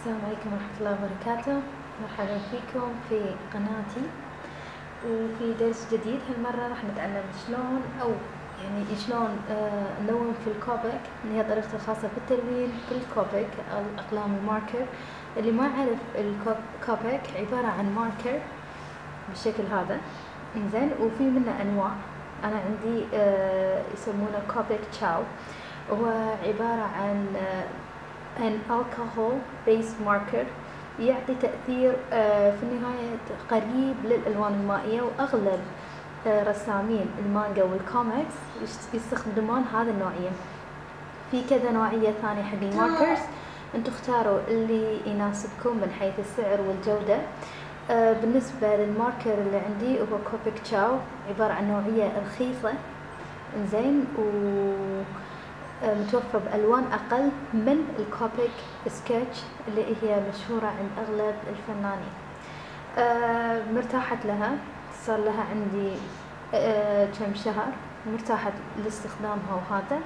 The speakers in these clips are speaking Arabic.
السلام عليكم ورحمة الله وبركاته. مرحبا فيكم في قناتي وفي درس جديد. هالمرة راح نتعلم شلون نلون في الكوبك، اللي هي طريقتي الخاصة في التلوين في الكوبك أو أقلام الماركر. اللي ما يعرف الكوبك عبارة عن ماركر بالشكل هذا، إنزين، وفي منه أنواع. أنا عندي يسمونه كوبك تشاو، وهو عبارة عن an alcohol based marker، يعطي تأثير في النهاية قريب للألوان المائية. وأغلب رسامين المانجا والكوميكس يستخدمون هذا النوعية. في كذا نوعية ثانية حق الماركرز، انتوا اختاروا اللي يناسبكم من حيث السعر والجودة. بالنسبة للماركر اللي عندي هو كوبك تشاو، عبارة عن نوعية رخيصة، إنزين، متوفر بألوان أقل من الكوبك سكتش اللي هي مشهورة عند أغلب الفنانين. مرتاحة لها، صار لها عندي كم شهر، مرتاحة لاستخدامها. وهذا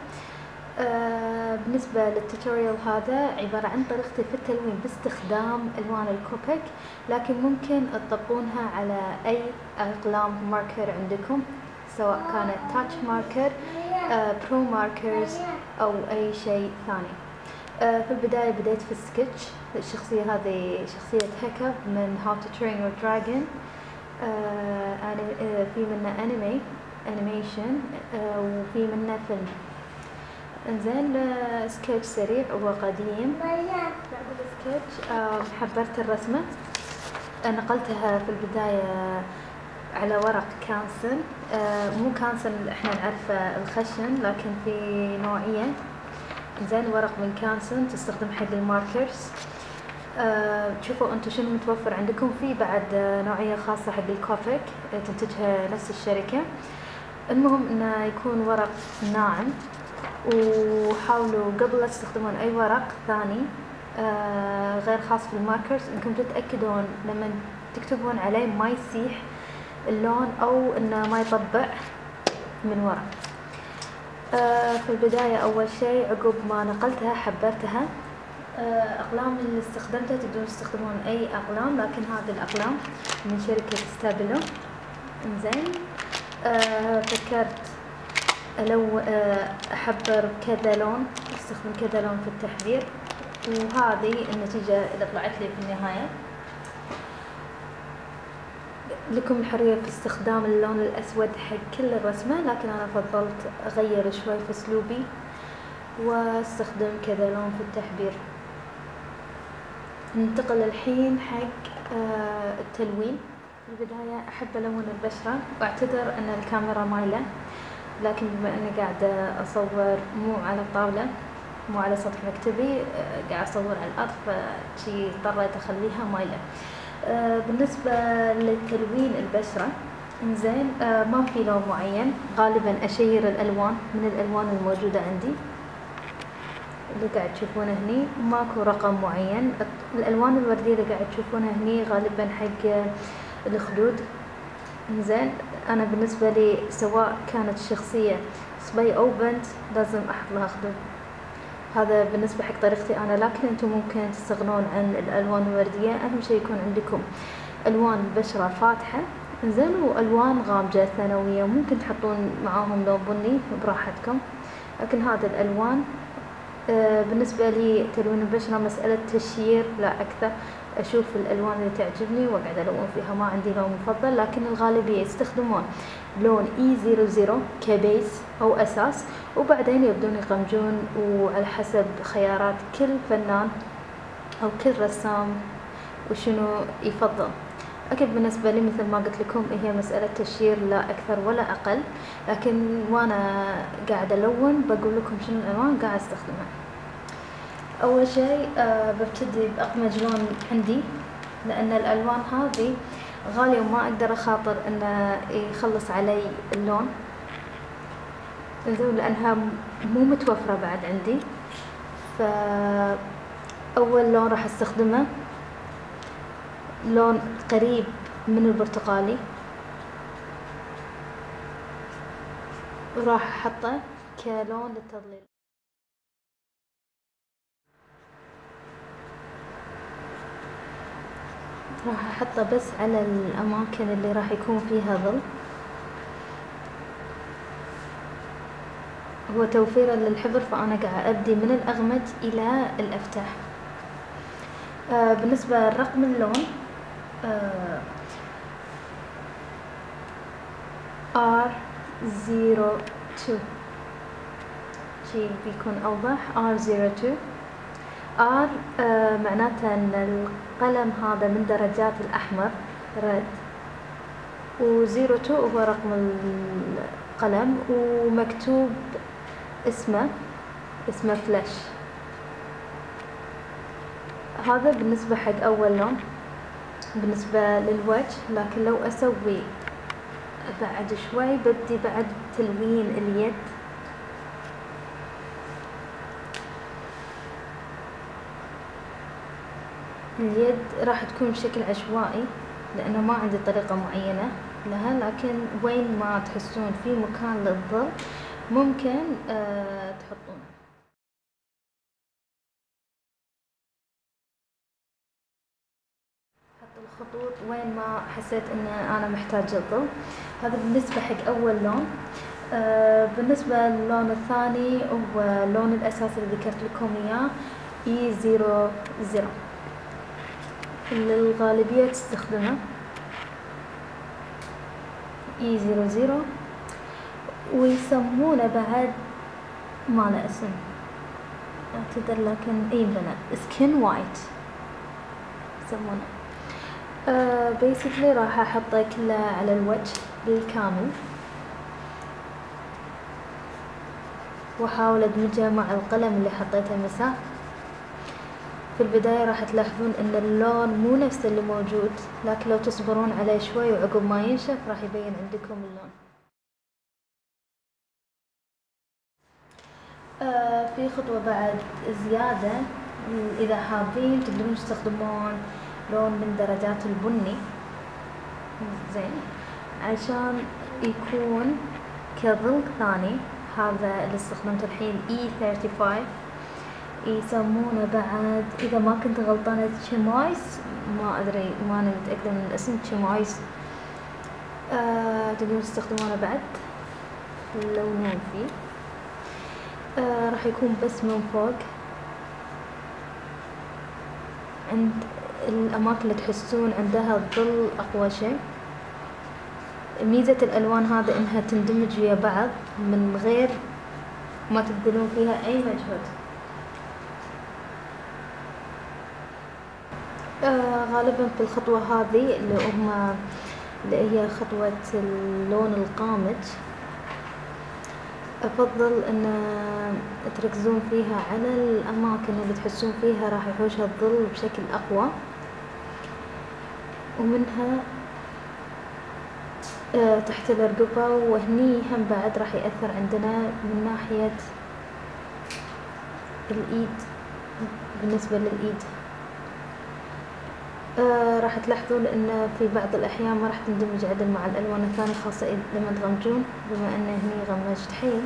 بالنسبة للتوتوريال هذا عبارة عن طريقتي في التلوين باستخدام ألوان الكوبك، لكن ممكن تطبقونها على أي أقلام ماركر عندكم، سواء كانت تاتش ماركر، برو ماركرز، أو أي شيء ثاني. في البداية بديت في السكتش. الشخصية هذه شخصية هيكا من How to Train Your Dragon. في منه أنيميشن، وفي منه فيلم. انزين، سكتش سريع وقديم. بعد السكتش حبرت الرسمة، نقلتها في البداية على ورق كانسن، مو كانسن احنا نعرفه الخشن، لكن في نوعية، زين، ورق من كانسن تستخدم حق الماركرز. تشوفوا انتم شنو متوفر عندكم. في بعد نوعية خاصة حق الكوبك تنتجها نفس الشركة. المهم انه يكون ورق ناعم، وحاولوا قبل لا تستخدمون اي ورق ثاني غير خاص بالماركرز انكم تتأكدون لما تكتبون عليه ما يسيح اللون او انه ما يطبع من ورا. في البداية اول شيء عقب ما نقلتها حبرتها. اقلام اللي استخدمتها تقدرون تستخدمون اي اقلام، لكن هذه الاقلام من شركة ستابيلو. انزين، فكرت احبر كذا لون، استخدم كذا لون في التحبير، وهذه النتيجة اللي طلعت لي في النهاية. لكم الحرية في استخدام اللون الأسود حق كل الرسمة، لكن أنا فضلت أغير شوي في أسلوبي واستخدم كذا لون في التحبير. ننتقل الحين حق التلوين. في البداية أحب ألون البشرة، وأعتذر أن الكاميرا مايلة، لكن بما أني قاعدة أصور مو على الطاولة، مو على سطح مكتبي، قاعدة أصور على الأرض، فشي اضطريت أخليها مايلة. بالنسبة لتلوين البشرة، إنزين، ما في لون معين، غالبا أشير الألوان من الألوان الموجودة عندي اللي قاعد تشوفونه هني. ماكو رقم معين. الألوان الوردية اللي قاعد تشوفونها هني غالبا حق الخدود. إنزين، أنا بالنسبة لي سواء كانت الشخصية صبي أو بنت لازم أحط لها خدود. هذا بالنسبة حق طريقتي أنا، لكن أنتم ممكن تستغنون عن الألوان الوردية. أهم شيء يكون عندكم ألوان بشرة فاتحة، إنزين، وألوان غامجة ثانوية، ممكن تحطون معاهم لون بني براحتكم، لكن هذه الألوان. بالنسبة لي تلوين البشرة مسألة تشيير لا أكثر. أشوف الألوان اللي تعجبني وأقعد ألون فيها، ما عندي لون مفضل، لكن الغالبية يستخدمون لون E00 كبيس أو أساس، وبعدين يبدون يقمجون، وعلى حسب خيارات كل فنان أو كل رسام وشنو يفضل. أكيد بالنسبة لي مثل ما قلت لكم هي مسألة تشيير لا أكثر ولا أقل، لكن وأنا قاعدة ألون بقول لكم شنو الألوان قاعدة أستخدمها. أول شيء ببتدي بأقمج لون عندي، لأن الألوان هذه غالية وما أقدر أخاطر إنه يخلص علي اللون، لأنها مو متوفرة بعد عندي. فأول لون راح استخدمه لون قريب من البرتقالي، وراح أحطه كلون للتظليل. راح احطه بس على الاماكن اللي راح يكون فيها ظل. هو توفيرا للحبر فانا قاعد ابدي من الاغمج الى الافتح. بالنسبة لرقم اللون R02 شي بيكون اوضح. R02 R معناته ان القلم هذا من درجات الاحمر رد، و02 هو رقم القلم ومكتوب اسمه فلاش. هذا بالنسبة حق اول لون. بالنسبة للوجه، لكن لو اسوي بعد شوي بدي بعد تلوين اليد. اليد راح تكون بشكل عشوائي لانه ما عندي طريقة معينة لها، لكن وين ما تحسون في مكان للظل ممكن تحطونه. حط الخطوط وين ما حسيت ان انا محتاج الظل. هذا بالنسبة حق اول لون. بالنسبة للون الثاني هو اللون الاساسي اللي ذكرت لكم اياه E00 اللي الغالبية تستخدمه. E00 ويسمونه بعد ما له اسم اعتذر، لكن اي بنا سكين وايت يسمونه. بيسكلي راح احطه كله على الوجه بالكامل، واحاول ادمجه مع القلم اللي حطيته مساء. في البداية راح تلاحظون ان اللون مو نفس اللي موجود، لكن لو تصبرون عليه شوي وعقب ما ينشف راح يبين عندكم اللون. في خطوة بعد زيادة، اذا حابين تقدرون تستخدمون لون من درجات البني زين عشان يكون كظل ثاني. هذا اللي استخدمته الحين E35 يسمونه بعد اذا ما كنت غلطانة تشيمايس، ما ادري ما انا متأكدة من الاسم. تشيمايس تقدرون تستخدمونه بعد تلونون فيه. راح يكون بس من فوق عند الاماكن اللي تحسون عندها الظل اقوى شيء. ميزة الالوان هذا انها تندمج ويا بعض من غير ما تبذلون فيها اي مجهود. غالبا في الخطوة هذه اللي هي خطوة اللون القامج، افضل ان تركزون فيها على الاماكن اللي تحسون فيها راح يحوشها الظل بشكل اقوى، ومنها تحت الرقبة. وهني هم بعد راح يأثر عندنا من ناحية الايد. بالنسبة للايد راح تلاحظون ان في بعض الاحيان ما راح تندمج عدل مع الالوان الثانية، خاصة لما تغمجون. بما ان هني غمجت حين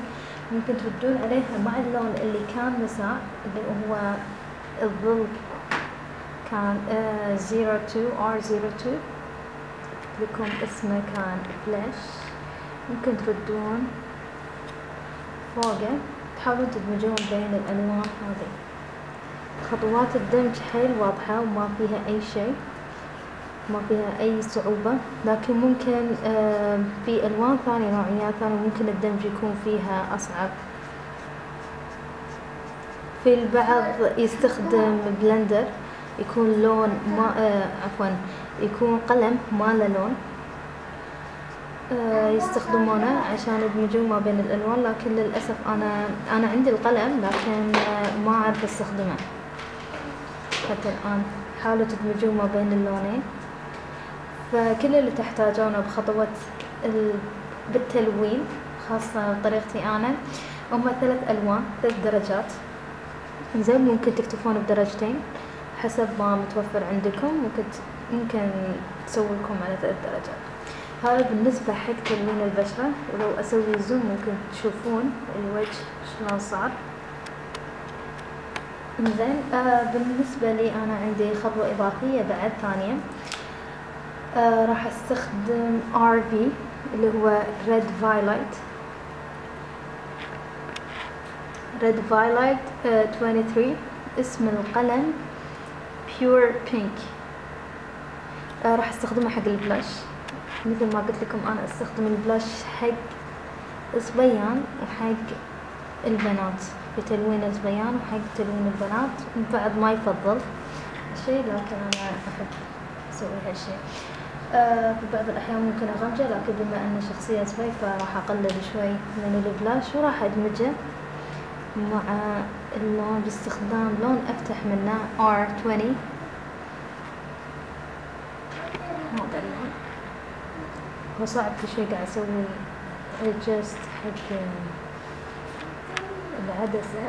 ممكن تردون عليها مع اللون اللي كان مساء اللي هو الظل كان R02 لكم اسمه كان فلاش. ممكن تردون فوقه تحاولون تدمجون بين الالوان هذه. خطوات الدمج حيل واضحة وما فيها اي شيء، ما فيها اي صعوبة. لكن ممكن في الوان ثانية نوعيات ثانية ممكن الدمج يكون فيها اصعب. في البعض يستخدم بلندر يكون لون يكون قلم ما له لون يستخدمونه عشان يدمجون ما بين الالوان. لكن للاسف انا عندي القلم لكن ما اعرف استخدمه حتى الان. حاولوا تدمجون ما بين اللونين. فكل اللي تحتاجونه بخطوة بالتلوين خاصة بطريقتي انا هما 3 الوان 3 درجات. زين ممكن تكتفون بدرجتين حسب ما متوفر عندكم. ممكن تسوي لكم على 3 درجات. هذا بالنسبة حق تلوين البشرة. ولو اسوي زوم ممكن تشوفون الوجه شلون صار. زين بالنسبة لي انا عندي خطوة اضافية بعد ثانية. راح استخدم RV اللي هو Red Violet 23. اسم القلم Pure Pink. راح استخدمه حق البلاش. مثل ما قلت لكم انا استخدم البلاش حق الصبيان وحق البنات، بتلوين الصبيان وحق تلوين البنات. بعد ما يفضل شيء لكن انا احب اسوي هالشيء. في بعض الاحيان ممكن اغمجه، لكن بما اني شخصية صبي فراح اقلل شوي من البلاش وراح ادمجه مع اللون باستخدام لون افتح منه R20. هذا اللون هو صعب في شيء قاعد اسوي adjust حق العدسة.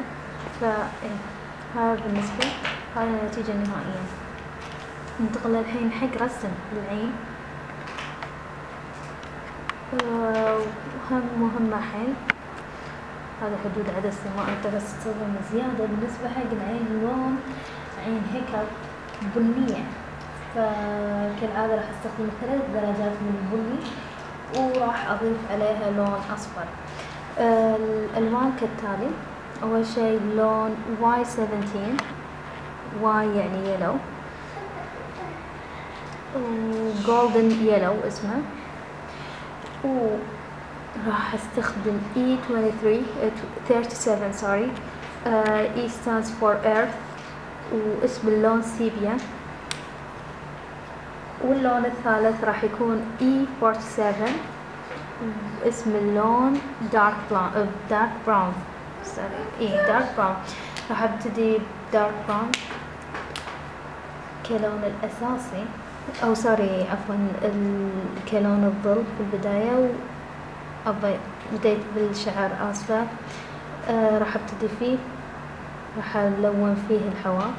هذا بالنسبة، هذه النتيجة النهائية. ننتقل الحين حق رسم العين. وهم مهمة حيل. هذا حدود عدسة ما اقدر استخدم زيادة. بالنسبة حق العين لون عين هيك بنية، فكالعادة راح استخدم 3 درجات من البني وراح اضيف عليها لون اصفر. الالوان كالتالي: اول شيء لون Y17، Y يعني يلو، وجولدن يلو اسمه. وراح استخدم E37 sorry. E stands for earth واسم اللون سيبيا. واللون الثالث راح يكون E47 واسم اللون dark brown dark brown. راح ابتدي dark brown كلون الاساسي، او سوري عفوا كلون الظل في البداية. بديت بالشعر اسفة. راح ابتدي فيه، راح الون فيه الحواف.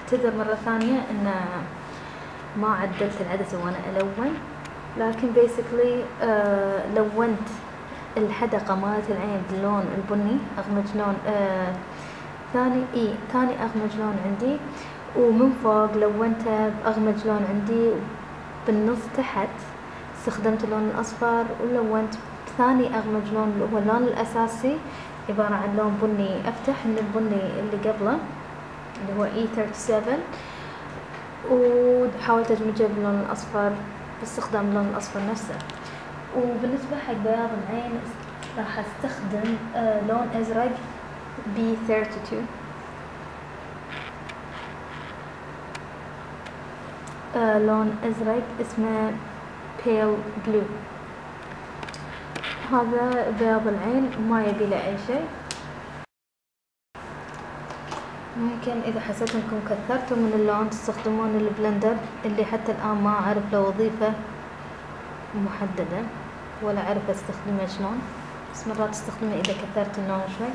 اعتذر مرة ثانية ان ما عدلت العدسة وانا الون، لكن basically لونت الحدقة مالت العين باللون البني. اغمج لون ثاني اغمج لون عندي، ومن فوق لونته باغمج لون عندي. بالنص تحت استخدمت اللون الاصفر ولونت ثاني اغمج لون اللي هو اللون الاساسي، عبارة عن لون بني افتح من البني اللي قبله اللي هو E37، وحاولت ادمجه باللون الاصفر باستخدام اللون الاصفر نفسه. وبالنسبة حق بياض العين راح استخدم لون ازرق B32. لون ازرق اسمه pale blue. هذا بياض العين ما يبي له اي شيء. ممكن اذا حسيتوا انكم كثرتوا من اللون تستخدمون البلندر اللي حتى الان ما اعرف له وظيفة محددة ولا اعرف استخدمه شلون، بس مرات استخدمه اذا كثرت اللون شوي.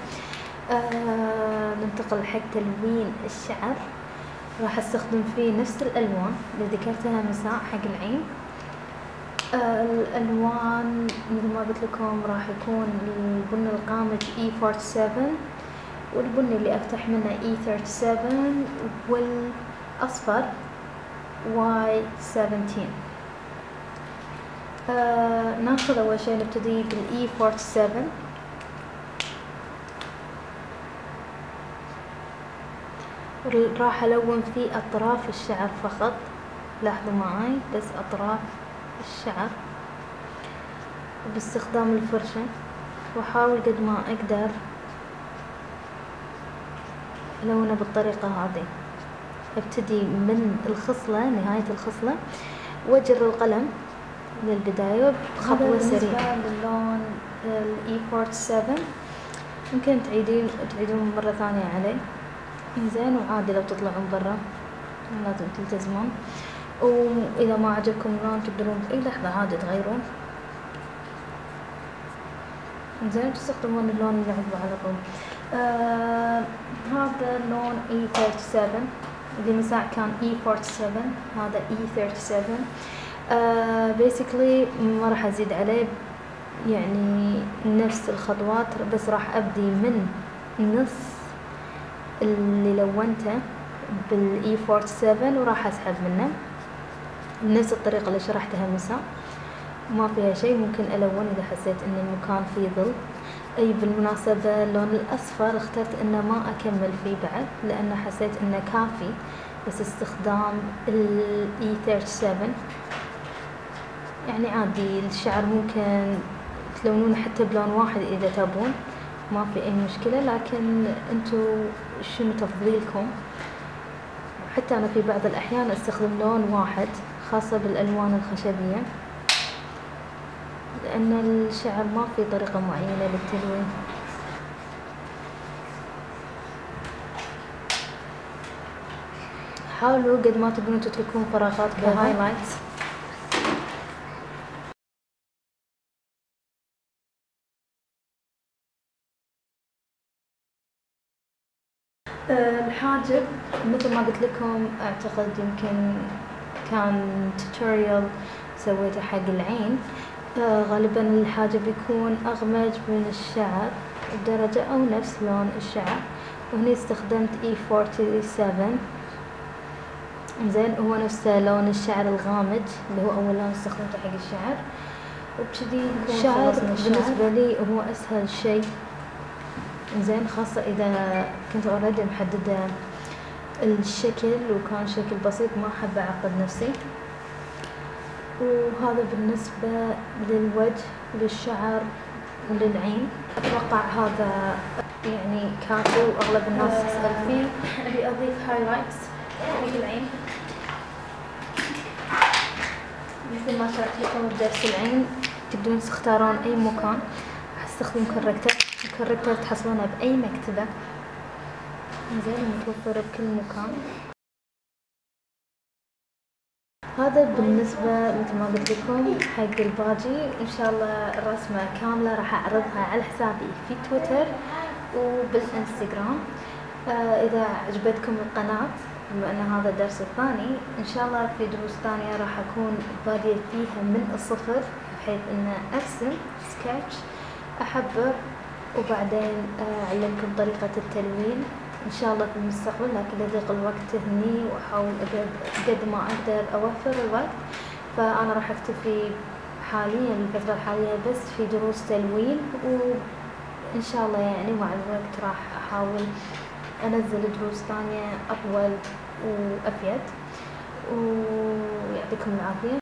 ننتقل حق تلوين الشعر. راح استخدم فيه نفس الالوان اللي ذكرتها مساء حق العين. الالوان مثل ما قلت لكم راح يكون البني القامج E47 والبني اللي افتح منه E37 والاصفر Y17. ناخذ اول شيء نبتدي بالاي 47. راح الون في اطراف الشعر فقط، لاحظوا معاي بس اطراف الشعر باستخدام الفرشة، واحاول قد ما اقدر الونه بالطريقة هذه. ابتدي من الخصلة، نهاية الخصلة، واجر القلم للبداية بخطوة سريعة. باللون الاي 47 ممكن تعيدون مرة ثانية عليه زين، وعادي لو تطلعون برا لازم تلتزمون. واذا ما عجبكم اللون تقدرون باي لحظة عادي تغيرون زين، تستخدمون اللون اللي عقبه على طول. هذا اللون E37 اللي مساء كان E47، هذا E37. basically ما راح ازيد عليه، يعني نفس الخطوات، بس راح ابدي من نص اللي لونته بالإي 47 وراح أسحب منه بنفس الطريقة اللي شرحتها مساء، ما فيها شيء. ممكن ألون إذا حسيت إن المكان فيه ظل. أي بالمناسبة اللون الأصفر اخترت إنه ما أكمل فيه بعد، لأن حسيت إنه كافي بس استخدام الإي 37. يعني عادي الشعر ممكن تلونونه حتى بلون واحد إذا تبون، ما في أي مشكلة، لكن أنتوا شنو تفضيلكم. حتى أنا في بعض الأحيان أستخدم لون واحد خاصة بالألوان الخشبية، لأن الشعر ما في طريقة معينة للتلوين. حاولوا قد ما تقدرون تتركون فراغات كهايلايتس. الحاجب مثل ما قلت لكم، أعتقد يمكن كان توتوريال سويته حق العين. غالبا الحاجب يكون أغمج من الشعر بدرجة أو نفس لون الشعر، وهنا استخدمت إي 47. زين، هو نفس لون الشعر الغامج اللي هو أول لون استخدمته حق الشعر، وبكذي الشعر بالنسبة لي هو أسهل شيء. زين، خاصة إذا كنت أوريدي محددة الشكل وكان شكل بسيط، ما أحب أعقد نفسي. وهذا بالنسبة للوجه للشعر وللعين. أتوقع هذا يعني كافي وأغلب الناس تسأل فيه. أبي أضيف هايلايتس حق العين مثل ما شرحت لكم بدرس العين. تقدرون تختارون أي مكان. استخدم كوركتر تحصلونه بأي مكتبة، زين، متوفر بكل مكان. هذا بالنسبة مثل ما قلت لكم حق الباجي. إن شاء الله الرسمة كاملة راح أعرضها على حسابي في تويتر وبالإنستغرام. إذا عجبتكم القناة، بما أن هذا الدرس الثاني، إن شاء الله في دروس ثانية راح أكون بادية فيها من الصفر، بحيث أن أرسم سكتش، أحبر، وبعدين أعلمكم طريقة التلوين إن شاء الله في المستقبل. لكن يضيق الوقت هني، وأحاول قد ما أقدر أوفر الوقت. فأنا راح أكتفي حاليا الفترة الحالية بس في دروس تلوين، وإن شاء الله يعني مع الوقت راح أحاول أنزل دروس ثانية أطول وأفيد. ويعطيكم العافية.